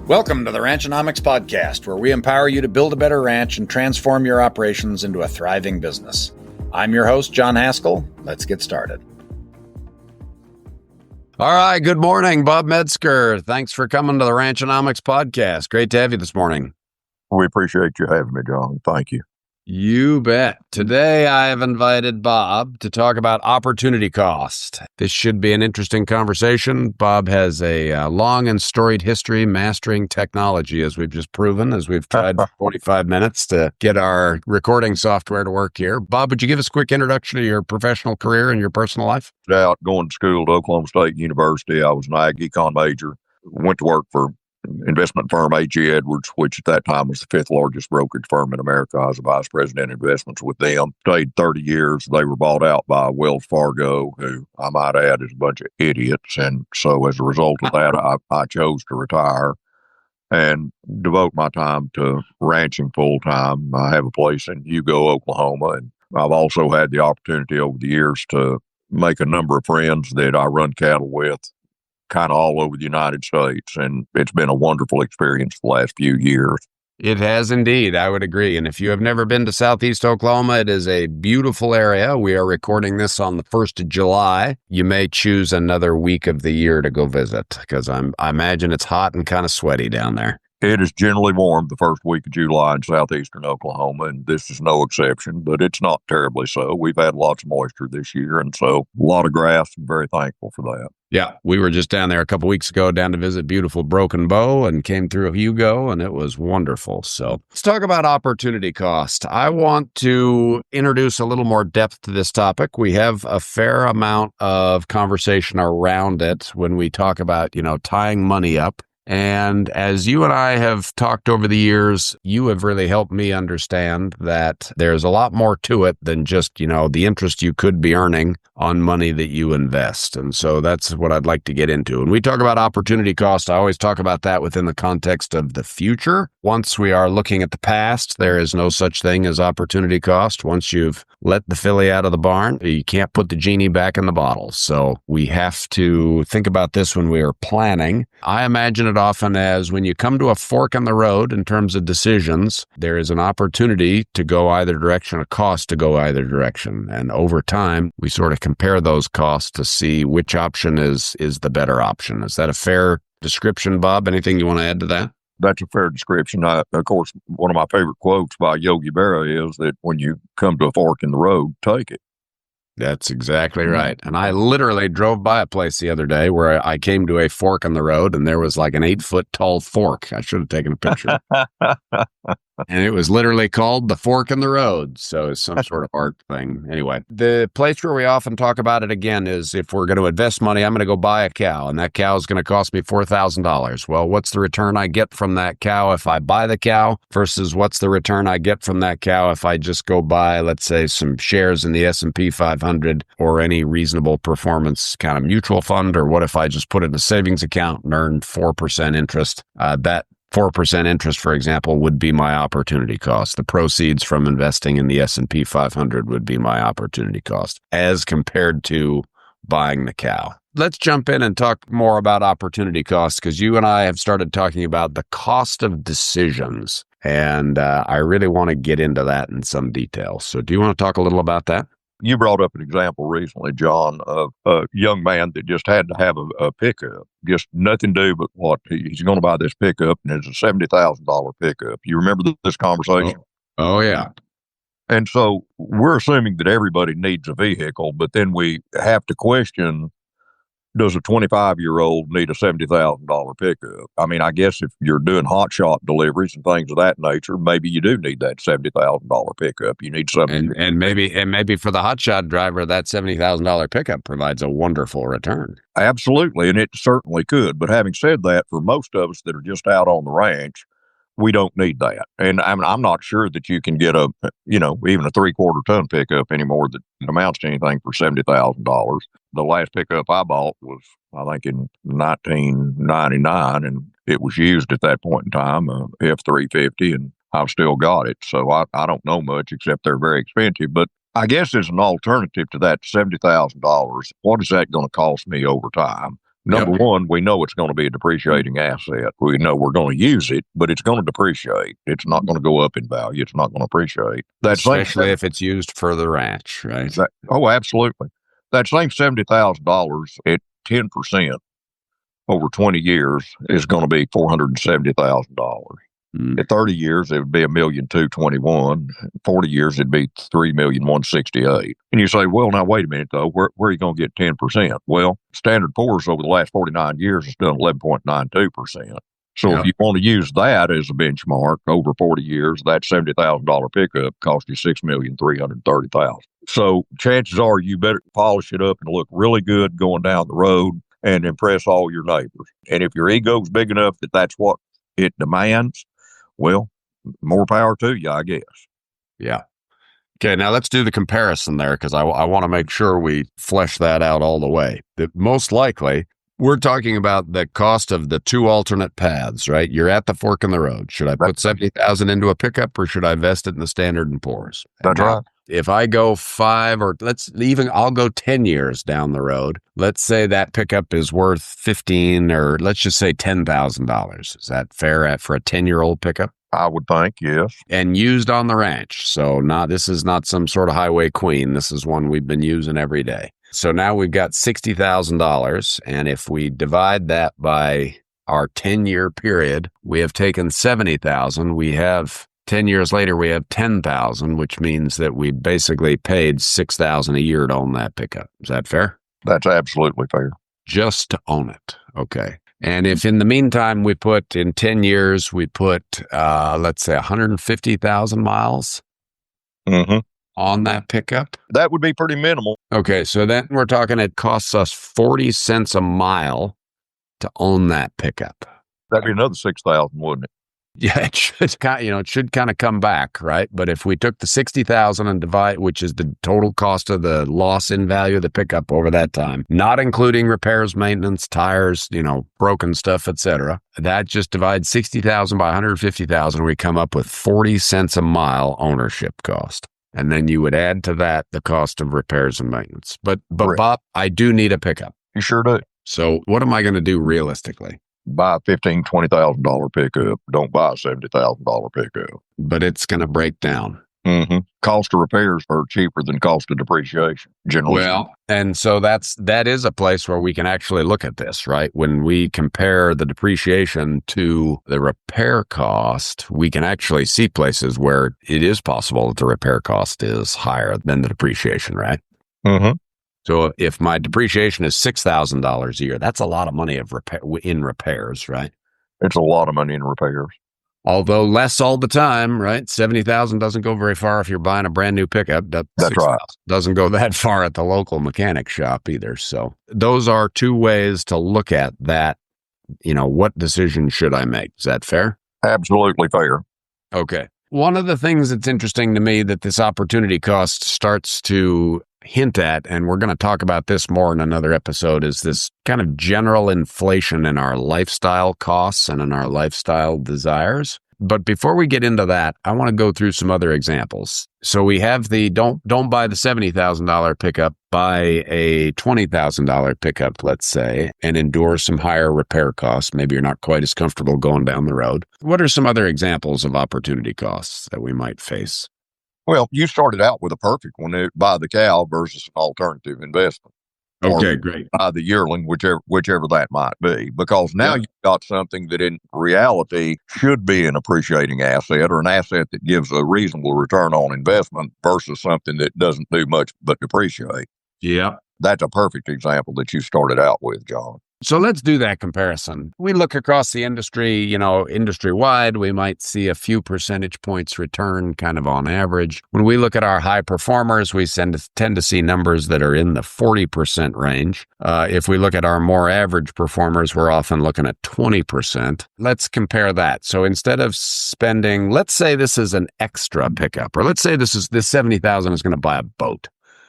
Welcome to the Ranchonomics podcast, where we empower you to build a better ranch and transform your operations into a thriving business. I'm your host, John Haskell. Let's get started. All right. Good morning, Bob Metzger. Thanks for coming to the Ranchonomics podcast. Great to have you this morning. We appreciate you having me, John. Thank you. You bet. Today, I have invited Bob to talk about opportunity cost. This should be an interesting conversation. Bob has a long and storied history mastering technology, as we've just proven, as we've tried for 45 minutes to get our recording software to work here. Bob, would you give us a quick introduction to your professional career and your personal life? Out going to school at Oklahoma State University. I was an ag econ major. Went to work for investment firm A.G. Edwards, which at that time was the fifth largest brokerage firm in America. I was a vice president of investments with them. Stayed 30 years. They were bought out by Wells Fargo, who I might add is a bunch of idiots. And so as a result of that, I chose to retire and devote my time to ranching full time. I have a place in Hugo, Oklahoma, and I've also had the opportunity over the years to make a number of friends that I run cattle with kind of all over the United States. And it's been a wonderful experience the last few years. It has indeed. I would agree. And if you have never been to Southeast Oklahoma, it is a beautiful area. We are recording this on the 1st of July. You may choose another week of the year to go visit because I imagine it's hot and kind of sweaty down there. It is generally warm the first week of July in southeastern Oklahoma, and this is no exception, but it's not terribly so. We've had lots of moisture this year, and so a lot of grass. I'm very thankful for that. Yeah, we were just down there a couple weeks ago, down to visit beautiful Broken Bow, and came through Hugo, and it was wonderful. So let's talk about opportunity cost. I want to introduce a little more depth to this topic. We have a fair amount of conversation around it when we talk about, tying money up. And as you and I have talked over the years, you have really helped me understand that there's a lot more to it than just, the interest you could be earning on money that you invest. And so that's what I'd like to get into. When we talk about opportunity cost, I always talk about that within the context of the future. Once we are looking at the past, there is no such thing as opportunity cost. Once you've let the filly out of the barn, you can't put the genie back in the bottle. So we have to think about this when we are planning. I imagine it often as when you come to a fork in the road in terms of decisions, there is an opportunity to go either direction, a cost to go either direction. And over time, we sort of compare those costs to see which option is the better option. Is that a fair description, Bob? Anything you want to add to that? That's a fair description. Of course, one of my favorite quotes by Yogi Berra is that when you come to a fork in the road, take it. That's exactly right. And I literally drove by a place the other day where I came to a fork in the road and there was like an 8-foot tall fork. I should have taken a picture. And it was literally called the fork in the road. So it's some sort of art thing. Anyway, the place where we often talk about it again is if we're going to invest money, I'm going to go buy a cow and that cow is going to cost me $4,000. Well, what's the return I get from that cow if I buy the cow versus what's the return I get from that cow if I just go buy, let's say, some shares in the S&P 500 or any reasonable performance kind of mutual fund, or what if I just put it in a savings account and earned 4% interest? That 4% interest, for example, would be my opportunity cost. The proceeds from investing in the S&P 500 would be my opportunity cost as compared to buying the cow. Let's jump in and talk more about opportunity cost because you and I have started talking about the cost of decisions. And I really want to get into that in some detail. So do you want to talk a little about that? You brought up an example recently, John, of a young man that just had to have a pickup, just nothing to do but what he's going to buy this pickup, and it's a $70,000 pickup. You remember this conversation? Oh, yeah. And so we're assuming that everybody needs a vehicle, but then we have to question, does a 25-year-old need a $70,000 pickup? I mean, I guess if you're doing hot shot deliveries and things of that nature, maybe you do need that $70,000 pickup. You need something. And maybe for the hot shot driver, that $70,000 pickup provides a wonderful return. Absolutely, and it certainly could. But having said that, for most of us that are just out on the ranch, we don't need that. And I'm not sure that you can get even a 3/4 ton pickup anymore that amounts to anything for $70,000. The last pickup I bought was, I think, in 1999, and it was used at that point in time, F-350, and I've still got it. So I don't know much except they're very expensive. But I guess as an alternative to that $70,000, what is that going to cost me over time? Number one, we know it's going to be a depreciating asset. We know we're going to use it, but it's going to depreciate. It's not going to go up in value. It's not going to appreciate. Especially if it's used for the ranch, right? Absolutely. That same $70,000 at 10% over 20 years is going to be $470,000. At 30 years, it would be $1,221,000. 40 years, it'd be $3,168,000. And you say, well, now wait a minute though, where are you going to get 10%? Well, Standard Poor's over the last 49 years has done 11.92%. So if you want to use that as a benchmark over 40 years, that $70,000 pickup cost you $6,330,000. So chances are you better polish it up and look really good going down the road and impress all your neighbors. And if your ego's big enough that that's what it demands, well, more power to you, I guess. Yeah. Okay, now let's do the comparison there because I want to make sure we flesh that out all the way. That most likely, we're talking about the cost of the two alternate paths, right? You're at the fork in the road. Should I put $70,000 into a pickup or should I invest it in the Standard & Poor's? That's right. If I go 5 or I'll go 10 years down the road. Let's say that pickup is worth $15 or let's just say $10,000. Is that fair for a 10-year-old pickup? I would think, yes. And used on the ranch. So this is not some sort of highway queen. This is one we've been using every day. So now we've got $60,000. And if we divide that by our 10-year period, we have taken $70,000. We have 10 years later, we have $10,000, which means that we basically paid $6,000 a year to own that pickup. Is that fair? That's absolutely fair. Just to own it. Okay. And if in the meantime we put in 10 years, we put, let's say 150,000 miles on that pickup. That would be pretty minimal. Okay. So then we're talking, it costs us 40 cents a mile to own that pickup. That'd be another 6,000, wouldn't it? Yeah, it should kind of come back, right? But if we took the 60,000 and divide, which is the total cost of the loss in value of the pickup over that time, not including repairs, maintenance, tires, broken stuff, etc., that just divides 60,000 by 150,000. We come up with 40 cents a mile ownership cost. And then you would add to that the cost of repairs and maintenance. But Bob, I do need a pickup. You sure do. So what am I going to do realistically? Buy a $15,000, $20,000 pickup. Don't buy a $70,000 pickup. But it's going to break down. Cost of repairs are cheaper than cost of depreciation, generally. Well, and so that is a place where we can actually look at this, right? When we compare the depreciation to the repair cost, we can actually see places where it is possible that the repair cost is higher than the depreciation, right? So if my depreciation is $6,000 a year, that's a lot of money in repairs, right? It's a lot of money in repairs. Although less all the time, right? 70,000 doesn't go very far if you're buying a brand new pickup. That's right. Doesn't go that far at the local mechanic shop either. So those are two ways to look at that. What decision should I make? Is that fair? Absolutely fair. Okay. One of the things that's interesting to me that this opportunity cost starts to hint at, and we're going to talk about this more in another episode, is this kind of general inflation in our lifestyle costs and in our lifestyle desires. But before we get into that, I want to go through some other examples. So we have the don't buy the $70,000 pickup, buy a $20,000 pickup, let's say, and endure some higher repair costs. Maybe you're not quite as comfortable going down the road. What are some other examples of opportunity costs that we might face? Well, you started out with a perfect one, buy the cow versus an alternative investment. Okay, great. Buy the yearling, whichever that might be, because now you've got something that in reality should be an appreciating asset or an asset that gives a reasonable return on investment versus something that doesn't do much but depreciate. Yeah. That's a perfect example that you started out with, John. So let's do that comparison. We look across the industry, industry-wide, we might see a few percentage points return kind of on average. When we look at our high performers, we tend to see numbers that are in the 40% range. If we look at our more average performers, we're often looking at 20%. Let's compare that. So instead of spending, let's say this is an extra pickup, or let's say this $70,000 is going to buy a boat.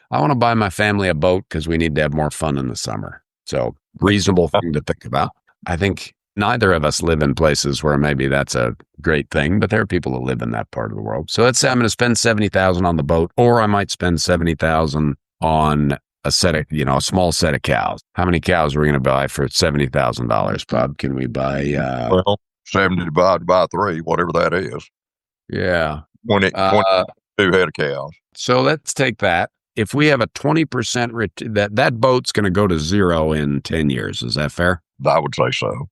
I want to buy my family a boat because we need to have more fun in the summer. So reasonable thing to think about. I think neither of us live in places where maybe that's a great thing, but there are people who live in that part of the world. So let's say I'm going to spend $70,000 on the boat, or I might spend $70,000 on a small set of cows. How many cows are we going to buy for $70,000, Bob? Can we buy, Well, 70 divided by 3, whatever that is. Yeah. 22 head of cows. So let's take that. If we have a 20% that boat's going to go to zero in 10 years. Is that fair? I would say so.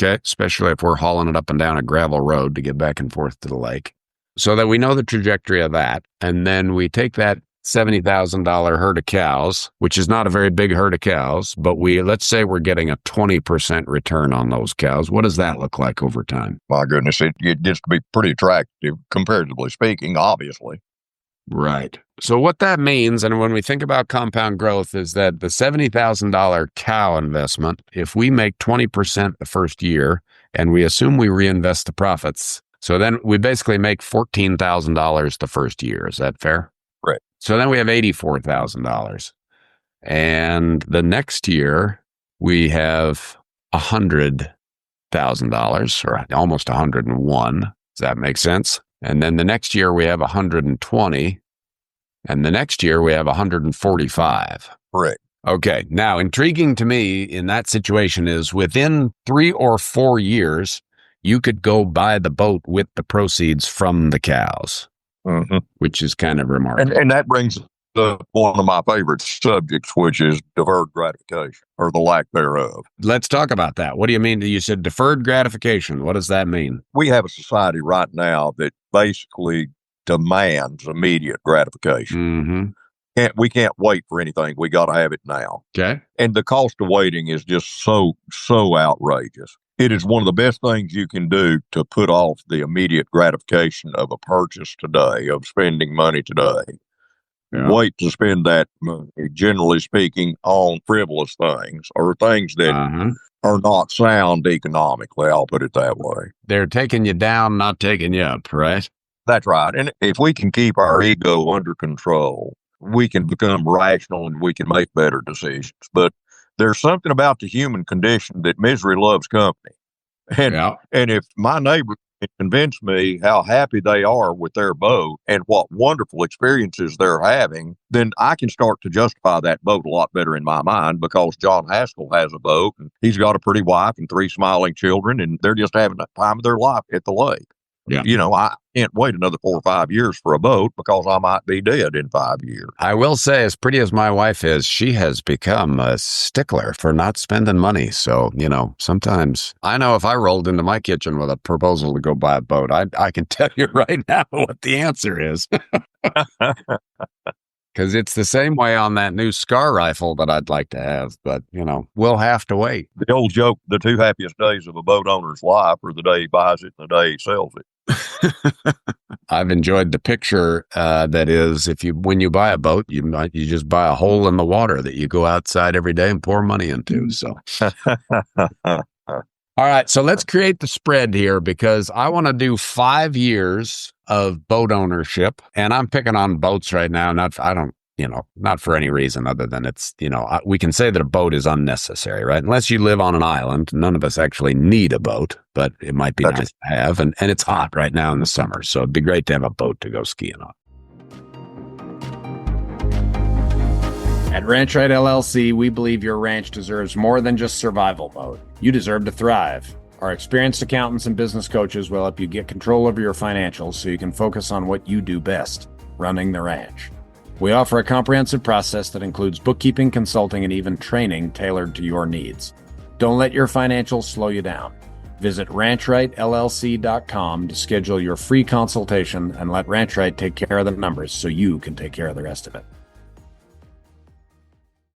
Okay. Especially if we're hauling it up and down a gravel road to get back and forth to the lake. So that we know the trajectory of that. And then we take that $70,000 herd of cows, which is not a very big herd of cows, but let's say we're getting a 20% return on those cows. What does that look like over time? My goodness, it gets to be pretty attractive, comparatively speaking, obviously. Right. So what that means, and when we think about compound growth, is that the $70,000 cow investment, if we make 20% the first year, and we assume we reinvest the profits, so then we basically make $14,000 the first year. Is that fair? Right. So then we have $84,000. And the next year, we have $100,000, or almost 101. Does that make sense? And then the next year, we have 120. And the next year, we have 145. Right. Okay. Now, intriguing to me in that situation is within 3 or 4 years, you could go buy the boat with the proceeds from the cows, which is kind of remarkable. And that brings up one of my favorite subjects, which is deferred gratification, or the lack thereof. Let's talk about that. What do you mean? You said deferred gratification. What does that mean? We have a society right now that basically demands immediate gratification. We can't wait for anything. We got to have it now. Okay. And the cost of waiting is just so outrageous. It is one of the best things you can do to put off the immediate gratification of a purchase today, of spending money today. Yeah. Wait to spend that money, generally speaking, on frivolous things or things that are not sound economically. I'll put it that way. They're taking you down, not taking you up, right? That's right. And if we can keep our ego under control, we can become rational and we can make better decisions. But there's something about the human condition that misery loves company. And if my neighbor can convince me how happy they are with their boat and what wonderful experiences they're having, then I can start to justify that boat a lot better in my mind, because John Haskell has a boat and he's got a pretty wife and 3 smiling children, and they're just having the time of their life at the lake. Yeah. You know, I can't wait another 4 or 5 years for a boat, because I might be dead in 5 years. I will say, as pretty as my wife is, she has become a stickler for not spending money. So, sometimes I know if I rolled into my kitchen with a proposal to go buy a boat, I can tell you right now what the answer is. Because it's the same way on that new Scar rifle that I'd like to have. But, we'll have to wait. The old joke, the 2 happiest days of a boat owner's life are the day he buys it and the day he sells it. I've enjoyed the picture that is, when you buy a boat, you just buy a hole in the water that you go outside every day and pour money into. So, all right. So let's create the spread here, because I want to do 5 years of boat ownership, and I'm picking on boats right now. Not for any reason other than it's, we can say that a boat is unnecessary, right? Unless you live on an island, none of us actually need a boat, but it might be nice to have. And it's hot right now in the summer, so it'd be great to have a boat to go skiing on. At Ranchite LLC, we believe your ranch deserves more than just survival mode. You deserve to thrive. Our experienced accountants and business coaches will help you get control over your financials so you can focus on what you do best, running the ranch. We offer a comprehensive process that includes bookkeeping, consulting, and even training tailored to your needs. Don't let your financials slow you down. Visit ranchritellc.com to schedule your free consultation and let Ranchite take care of the numbers so you can take care of the rest of it.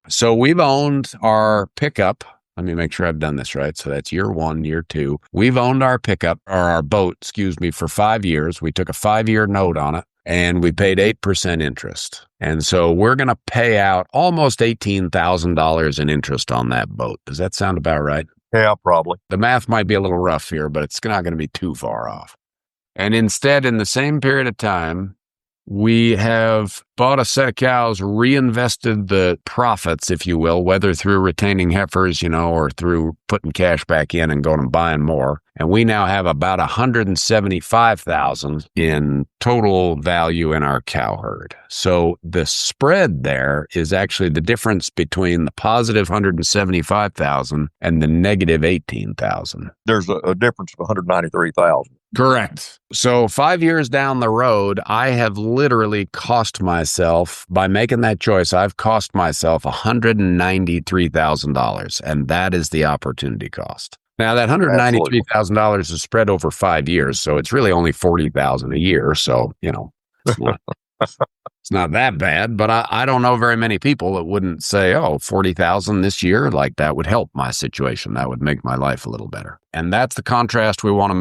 So we've owned our pickup. Let me make sure I've done this right. So that's year 1, year 2. We've owned our pickup, or our boat, for 5 years. We took a 5-year note on it, and we paid 8% interest. And so we're going to pay out almost $18,000 in interest on that boat. Does that sound about right? Yeah, probably. The math might be a little rough here, but it's not going to be too far off. And instead, in the same period of time, we have bought a set of cows, reinvested the profits, if you will, whether through retaining heifers, or through putting cash back in and going and buying more. And we now have about $175,000 in total value in our cow herd. So the spread there is actually the difference between the positive 175,000 and the negative 18,000. There's a difference of 193,000. Correct. So 5 years down the road, I have literally cost myself, by making that choice, I've cost myself $193,000. And that is the opportunity cost. Now, that $193,000 is spread over 5 years, so it's really only $40,000 a year. So, it's not that bad, but I don't know very many people that wouldn't say, oh, $40,000 this year, like that would help my situation. That would make my life a little better. And that's the contrast we want to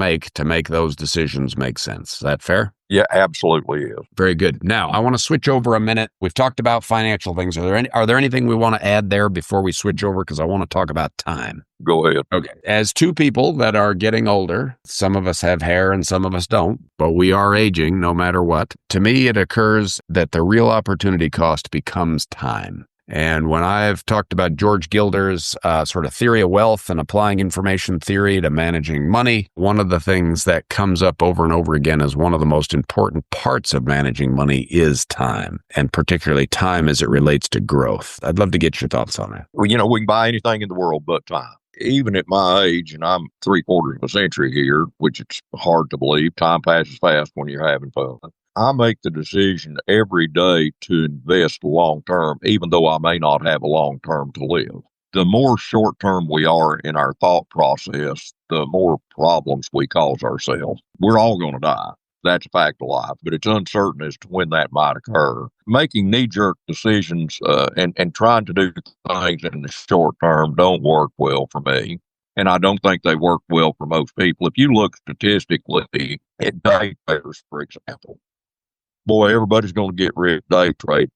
make those decisions make sense. Is that fair? Yeah, absolutely is. Very good. Now, I want to switch over a minute. We've talked about financial things. Are there anything we want to add there before we switch over? Because I want to talk about time. Go ahead. Okay. As two people that are getting older, some of us have hair and some of us don't, but we are aging no matter what. To me, it occurs that the real opportunity cost becomes time. And when I've talked about George Gilder's sort of theory of wealth and applying information theory to managing money, one of the things that comes up over and over again as one of the most important parts of managing money is time, and particularly time as it relates to growth. I'd love to get your thoughts on that. Well, we can buy anything in the world but time. Even at my age, and I'm 3/4 of a century here, which it's hard to believe, time passes fast when you're having fun. I make the decision every day to invest long term, even though I may not have a long term to live. The more short term we are in our thought process, the more problems we cause ourselves. We're all going to die. That's a fact of life, but it's uncertain as to when that might occur. Making knee-jerk decisions and trying to do things in the short term don't work well for me. And I don't think they work well for most people. If you look statistically at day traders, for example, boy, everybody's going to get rich day trade.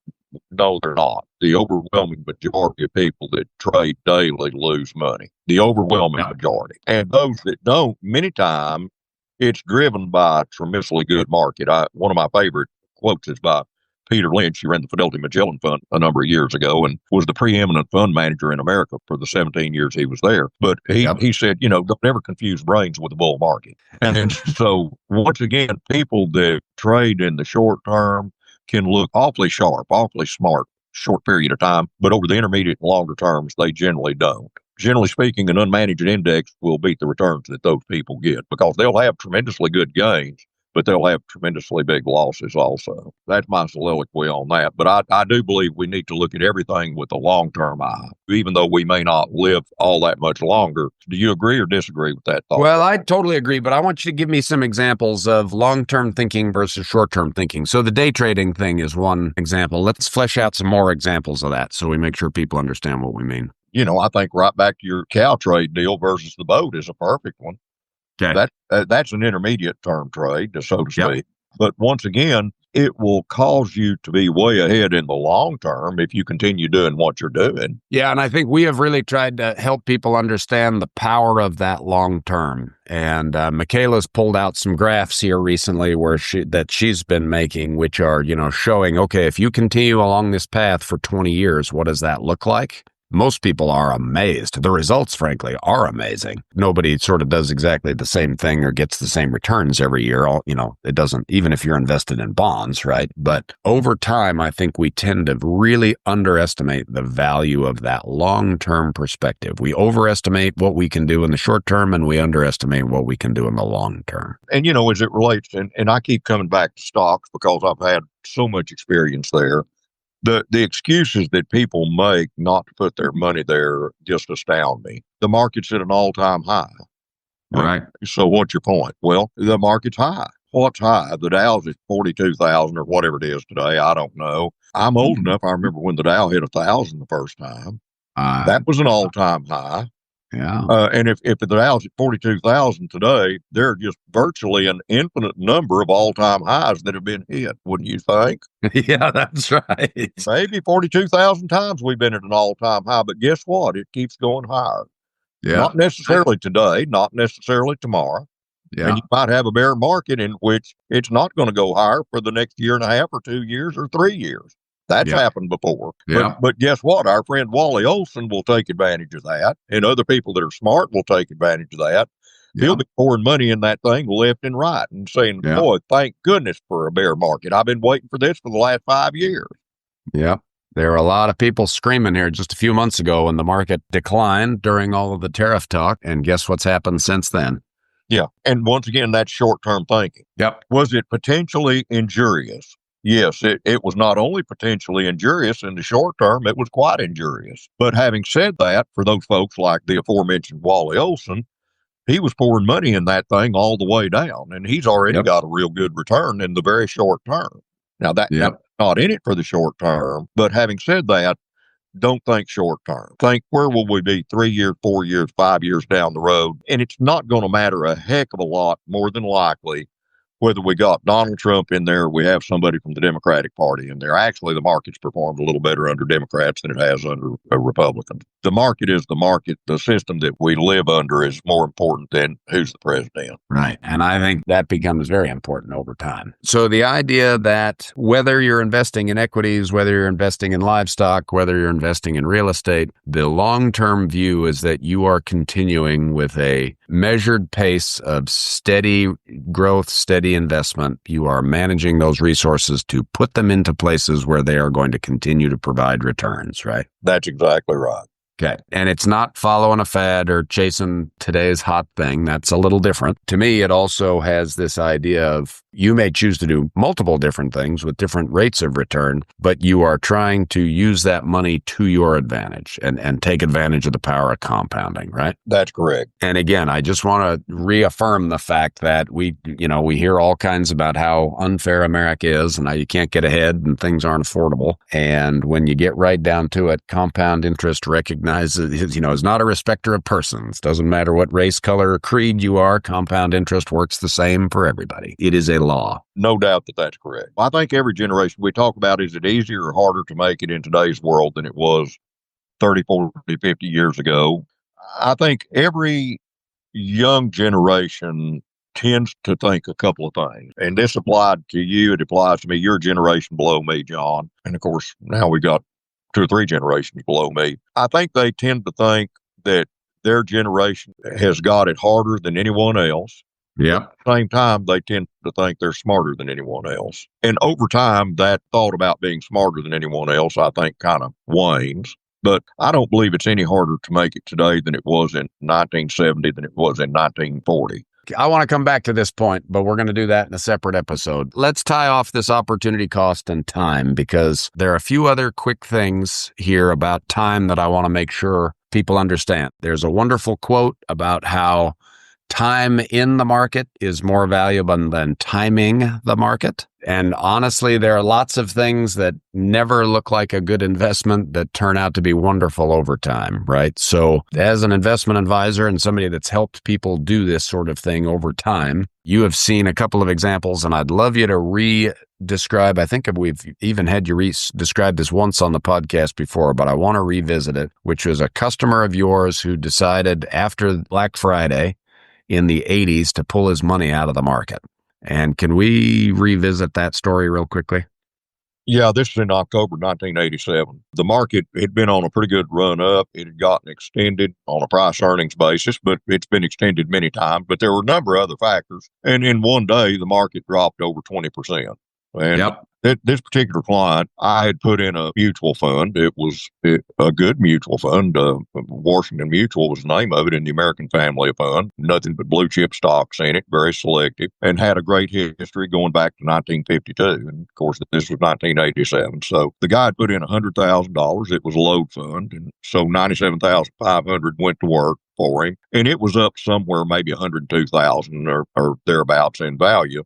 No, they're not. The overwhelming majority of people that trade daily lose money. The overwhelming majority. And those that don't, many times, it's driven by a tremendously good market. One of my favorite quotes is by Peter Lynch. He ran the Fidelity Magellan Fund a number of years ago and was the preeminent fund manager in America for the 17 years he was there. But he said, don't ever confuse brains with the bull market. And so, once again, people that trade in the short term can look awfully sharp, awfully smart, short period of time. But over the intermediate and longer terms, they generally don't. Generally speaking, an unmanaged index will beat the returns that those people get because they'll have tremendously good gains, but they'll have tremendously big losses also. That's my soliloquy on that. But I do believe we need to look at everything with a long-term eye, even though we may not live all that much longer. Do you agree or disagree with that thought? Well, I totally agree, but I want you to give me some examples of long-term thinking versus short-term thinking. So the day trading thing is one example. Let's flesh out some more examples of that so we make sure people understand what we mean. I think right back to your cow trade deal versus the boat is a perfect one. Okay. That's an intermediate term trade, so to speak. Yep. But once again, it will cause you to be way ahead in the long term if you continue doing what you're doing. Yeah, and I think we have really tried to help people understand the power of that long term. And Michaela's pulled out some graphs here recently that she's been making, which are, showing, okay, if you continue along this path for 20 years, what does that look like? Most people are amazed. The results, frankly, are amazing. Nobody sort of does exactly the same thing or gets the same returns every year. It doesn't, even if you're invested in bonds, right? But over time, I think we tend to really underestimate the value of that long-term perspective. We overestimate what we can do in the short term, and we underestimate what we can do in the long term. And, as it relates, and I keep coming back to stocks because I've had so much experience there. The excuses that people make not to put their money there just astound me. The market's at an all-time high. Right. So what's your point? Well, the market's high. What's high? The Dow's at 42,000 or whatever it is today. I don't know. I'm old enough. I remember when the Dow hit 1,000 the first time. That was an all-time high. Yeah. And if the Dow's at 42,000 today, there are just virtually an infinite number of all-time highs that have been hit, wouldn't you think? Yeah, that's right. Maybe 42,000 times we've been at an all-time high, but guess what? It keeps going higher. Yeah. Not necessarily today, not necessarily tomorrow, Yeah. And you might have a bear market in which it's not going to go higher for the next year and a half or 2 years or 3 years. That's Yeah. happened before. Yeah. But guess what? Our friend Wally Olson will take advantage of that, and other people that are smart will take advantage of that. Yeah. He'll be pouring money in that thing left and right and saying, Yeah. boy, thank goodness for a bear market. I've been waiting for this for the last 5 years. Yeah. There were a lot of people screaming here just a few months ago when the market declined during all of the tariff talk. And guess what's happened since then? Yeah. And once again, that's short-term thinking. Yep. Was it potentially injurious? Yes, it was not only potentially injurious in the short term, it was quite injurious. But having said that, for those folks like the aforementioned Wally Olson, he was pouring money in that thing all the way down, and he's already got a real good return in the very short term. Now, that's not in it for the short term, but having said that, don't think short term. Think, where will we be 3 years, 4 years, 5 years down the road? And it's not going to matter a heck of a lot, more than likely, whether we got Donald Trump in there, or we have somebody from the Democratic Party in there. Actually, the market's performed a little better under Democrats than it has under Republicans. The market is the market. The system that we live under is more important than who's the president. Right. And I think that becomes very important over time. So the idea that whether you're investing in equities, whether you're investing in livestock, whether you're investing in real estate, the long-term view is that you are continuing with a measured pace of steady growth, steady investment. You are managing those resources to put them into places where they are going to continue to provide returns, right? That's exactly right. Okay. And it's not following a fad or chasing today's hot thing. That's a little different. To me, it also has this idea of you may choose to do multiple different things with different rates of return, but you are trying to use that money to your advantage and take advantage of the power of compounding, right? That's correct. And again, I just want to reaffirm the fact that we hear all kinds about how unfair America is and how you can't get ahead and things aren't affordable. And when you get right down to it, compound interest recognizes, is not a respecter of persons. Doesn't matter what race, color, or creed you are, compound interest works the same for everybody. It is a law. No doubt that that's correct. I think every generation we talk about, is it easier or harder to make it in today's world than it was 30, 40, 50 years ago? I think every young generation tends to think a couple of things. And this applied to you. It applies to me. You're a generation below me, John. And of course, now we've got 2 or 3 generations below me. I think they tend to think that their generation has got it harder than anyone else. Yeah. At the same time, they tend to think they're smarter than anyone else. And over time, that thought about being smarter than anyone else, I think, kind of wanes. But I don't believe it's any harder to make it today than it was in 1970, than it was in 1940. I want to come back to this point, but we're going to do that in a separate episode. Let's tie off this opportunity cost and time, because there are a few other quick things here about time that I want to make sure people understand. There's a wonderful quote about how time in the market is more valuable than timing the market. And honestly, there are lots of things that never look like a good investment that turn out to be wonderful over time, right? So as an investment advisor and somebody that's helped people do this sort of thing over time, you have seen a couple of examples, and I'd love you to re-describe. I think we've even had you describe this once on the podcast before, but I want to revisit it, which was a customer of yours who decided after Black Friday in the 80s to pull his money out of the market. And can we revisit that story real quickly? Yeah, this is in October 1987. The market had been on a pretty good run up. It had gotten extended on a price earnings basis, but it's been extended many times. But there were a number of other factors. And in one day, the market dropped over 20%. And this particular client, I had put in a mutual fund. It was a good mutual fund. Washington Mutual was the name of it, in the American family of fund. Nothing but blue chip stocks in it, very selective, and had a great history going back to 1952. And of course, this was 1987. So the guy had put in $100,000. It was a load fund. And so $97,500 went to work for him. And it was up somewhere maybe $102,000 or thereabouts in value.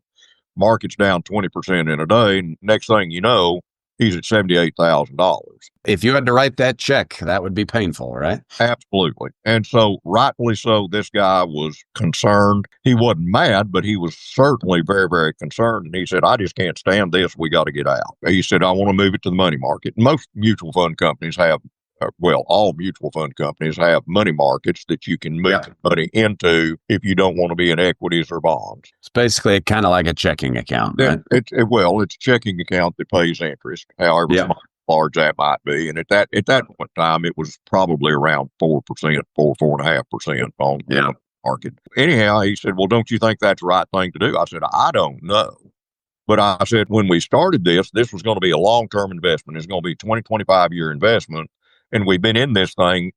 Market's down 20% in a day, and next thing you know, he's at $78,000. If you had to write that check, that would be painful, right? Absolutely. And so, rightfully so, this guy was concerned. He wasn't mad, but he was certainly very, very concerned. And he said, I just can't stand this. We got to get out. He said, I want to move it to the money market. Most mutual fund companies have all mutual fund companies have money markets that you can move money into if you don't want to be in equities or bonds. It's basically kind of like a checking account, right? It's a checking account that pays interest, however large that might be. And at that point in time, it was probably around 4%, 4.5% on the market. Anyhow, he said, well, don't you think that's the right thing to do? I said, I don't know. But I said, when we started this was going to be a long-term investment. It's going to be a 20, 25-year investment. And we've been in this thing,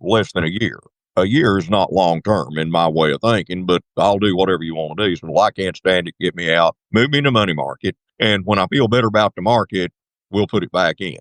less than a year. A year is not long-term in my way of thinking, but I'll do whatever you want to do. He said, well, I can't stand it. Get me out. Move me in the money market. And when I feel better about the market, we'll put it back in.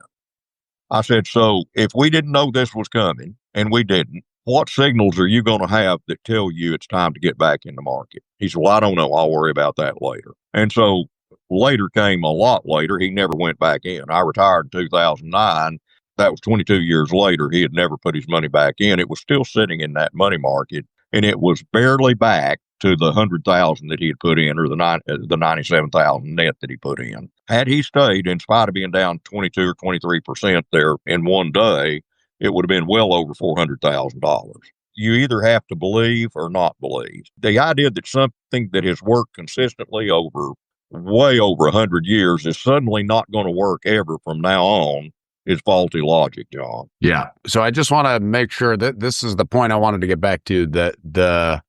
I said, so if we didn't know this was coming, and we didn't, what signals are you going to have that tell you it's time to get back in the market? He said, well, I don't know. I'll worry about that later. And so later came a lot later. He never went back in. I retired in 2009. That was 22 years later. He had never put his money back in. It was still sitting in that money market, and it was barely back to the 100,000 that he had put in, or the 97,000 net that he put in. Had he stayed, in spite of being down 22 or 23% there in one day, it would have been well over $400,000. You either have to believe or not believe. The idea that something that has worked consistently over way over 100 years is suddenly not going to work ever from now on is faulty logic, John. Yeah. So I just want to make sure that this is the point I wanted to get back to, that the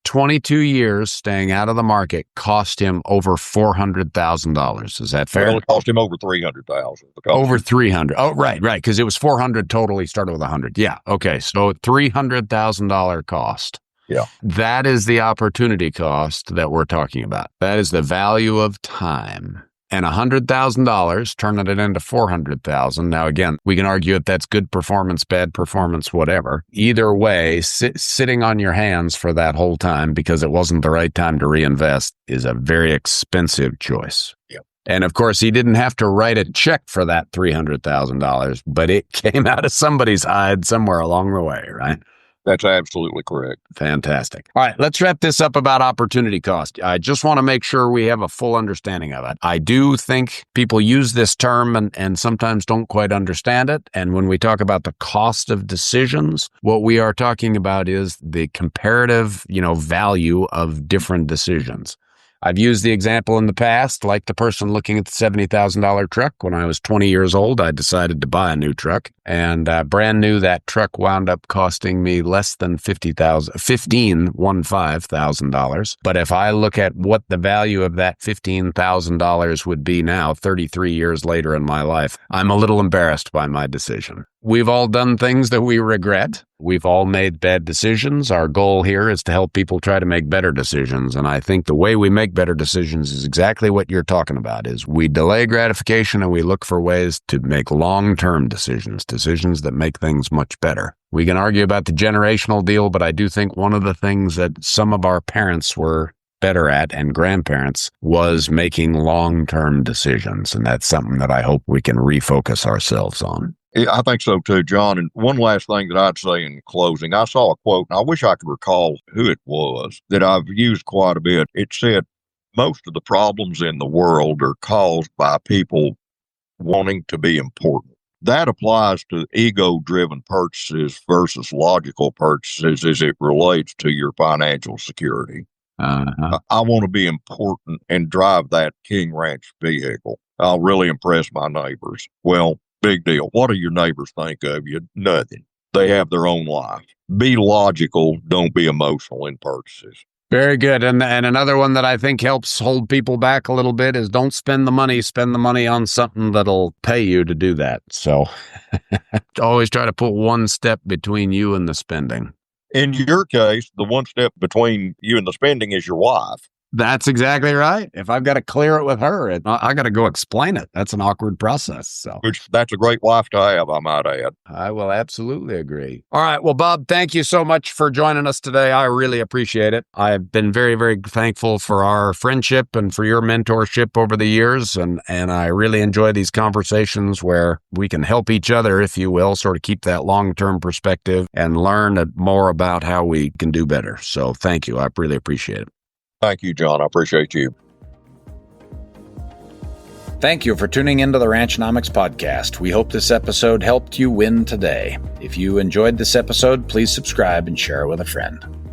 22 years staying out of the market cost him over $400,000. Is that fair? Well, it cost him over $300,000. Over 300. Oh, right. Because it was 400 total. He started with 100. Yeah. Okay. So $300,000 cost. Yeah. That is the opportunity cost that we're talking about. That is the value of time. And $100,000, turning it into $400,000. Now, again, we can argue if that's good performance, bad performance, whatever. Either way, sitting on your hands for that whole time because it wasn't the right time to reinvest is a very expensive choice. Yeah. And of course, he didn't have to write a check for that $300,000, but it came out of somebody's hide somewhere along the way, right? That's absolutely correct. Fantastic. All right, let's wrap this up about opportunity cost. I just want to make sure we have a full understanding of it. I do think people use this term and sometimes don't quite understand it. And when we talk about the cost of decisions, what we are talking about is the comparative, value of different decisions. I've used the example in the past, like the person looking at the $70,000 truck. When I was 20 years old, I decided to buy a new truck, and brand new, that truck wound up costing me less than $15,000. But if I look at what the value of that $15,000 would be now, 33 years later in my life, I'm a little embarrassed by my decision. We've all done things that we regret. We've all made bad decisions. Our goal here is to help people try to make better decisions. And I think the way we make better decisions is exactly what you're talking about, is we delay gratification and we look for ways to make long-term decisions that make things much better. We can argue about the generational deal, but I do think one of the things that some of our parents were better at, and grandparents, was making long-term decisions. And that's something that I hope we can refocus ourselves on. I think so too, John. And one last thing that I'd say in closing, I saw a quote, and I wish I could recall who it was, that I've used quite a bit. It said, most of the problems in the world are caused by people wanting to be important. That applies to ego-driven purchases versus logical purchases as it relates to your financial security. Uh-huh. I want to be important and drive that King Ranch vehicle. I'll really impress my neighbors. Well, big deal. What do your neighbors think of you? Nothing. They have their own life. Be logical. Don't be emotional in purchases. Very good. And another one that I think helps hold people back a little bit is don't spend the money. Spend the money on something that'll pay you to do that. So always try to put one step between you and the spending. In your case, the one step between you and the spending is your wife. That's exactly right. If I've got to clear it with her, I got to go explain it. That's an awkward process. So, which that's a great wife to have, I might add. I will absolutely agree. All right. Well, Bob, thank you so much for joining us today. I really appreciate it. I've been very, very thankful for our friendship and for your mentorship over the years. And I really enjoy these conversations where we can help each other, if you will, sort of keep that long-term perspective and learn more about how we can do better. So thank you. I really appreciate it. Thank you, John. I appreciate you. Thank you for tuning into the Ranchonomics podcast. We hope this episode helped you win today. If you enjoyed this episode, please subscribe and share it with a friend.